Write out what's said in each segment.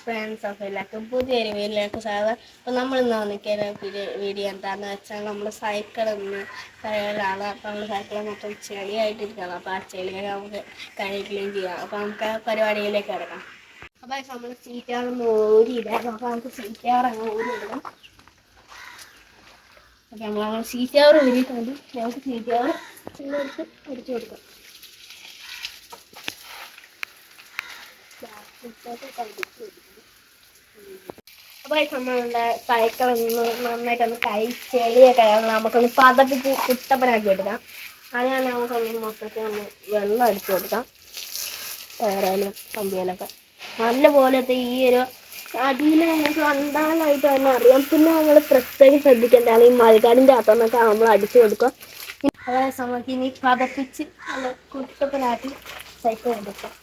Friends of എല്ലാവർക്കും പുതിയൊരു വീഡിയോയിലേക്ക് സ്വാഗതം. അപ്പോൾ നമ്മളിന്ന് വന്നിരിക്കുന്ന വീഡിയോ എന്താണെന്ന് വെച്ചാൽ നമ്മൾ സൈക്കിൾ ഇന്ന് കഴുകലാണ്. അപ്പോൾ നമ്മൾ സൈക്കിൾ മൊത്തം ചെളിയായിട്ടിരിക്കണം. അപ്പോൾ ആ ചെളിയൊക്കെ നമുക്ക് കഴുകുകയും ചെയ്യാം. അപ്പോൾ നമുക്ക് ആ പരിപാടിയിലേക്ക് കിടക്കാം. അപ്പോൾ നമ്മൾ സീറ്റാറൊന്നും ഓരിയിടാം. അപ്പോൾ നമുക്ക് സീറ്റാറങ്ങ് ഓരിയിടാം. അപ്പോൾ നമ്മൾ സീറ്റാർ ഊരിയിട്ടുണ്ട്. നമുക്ക് സീറ്റാർ ഇങ്ങോട്ട് അടിച്ചു കൊടുക്കാം. അപ്പോൾ നമ്മളുടെ സൈക്കിളൊന്ന് നന്നായിട്ടൊന്ന് ചെളിയൊക്കെ നമുക്കൊന്ന് പതപ്പിച്ച് കുട്ടപ്പനാക്കി എടുക്കാം. അതിനാണ് നമുക്കൊന്ന് മൊത്തത്തിൽ ഒന്ന് വെള്ളം അടിച്ചു കൊടുക്കാം. ടയറായാലും കമ്പിയിലൊക്കെ നല്ല പോലത്തെ ഈ ഒരു അടിയിൽ നമുക്ക് കണ്ടാലായിട്ട് തന്നെ അറിയാം. പിന്നെ നമ്മൾ പ്രത്യേകം ശ്രദ്ധിക്കേണ്ടതാണ് ഈ മഴക്കാടിൻ്റെ അകത്തുനിന്നൊക്കെ നമ്മൾ അടിച്ചു കൊടുക്കുക. അതായത് നമുക്ക് ഇനി പതപ്പിച്ച് നല്ല കുട്ടപ്പനാക്കി സൈക്കിൾ എടുക്കാം.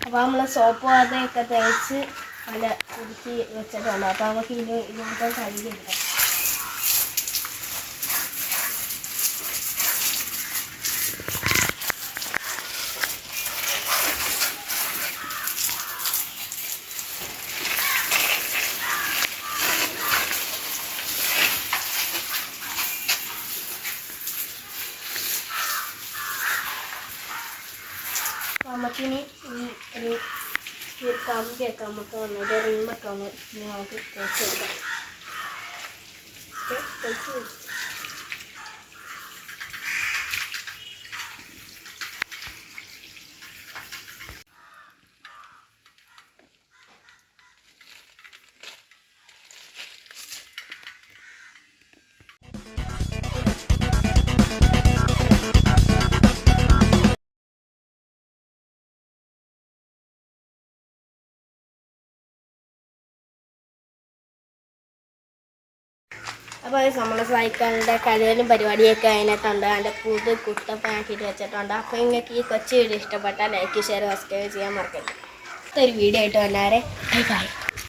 അപ്പോൾ നമ്മൾ സോപ്പ് വാട്ടയൊക്കെ തേച്ച് നല്ല കുടിച്ച് വെച്ചിട്ടുണ്ട്. അപ്പോൾ നമുക്ക് ഇതിനകത്ത് കഴുകിയെടുക്കാം. നമുക്കിനി ഒരു കമ്പിയൊക്കെ നമുക്ക് വന്നിട്ട് റിമൊക്കെ ഒന്ന് നമുക്ക് തേച്ച് കൊടുക്കാം. അപ്പോൾ നമ്മൾ സൈക്കിളിൻ്റെ കഴുകലും പരിപാടിയൊക്കെ അതിനകത്തുണ്ട്. അതിൻ്റെ പുത് കുട്ടപ്പനാക്കിയിട്ട് വെച്ചിട്ടുണ്ട്. അപ്പോൾ നിങ്ങൾക്ക് ഈ കൊച്ചു വീഡിയോ ഇഷ്ടപ്പെട്ടാൽ ലൈക്ക് ഷെയർ സബ്സ്ക്രൈബ് ചെയ്യാൻ മറക്കരുത്. അടുത്തൊരു വീഡിയോ ആയിട്ട് വന്നാരെ ബൈ ബൈ.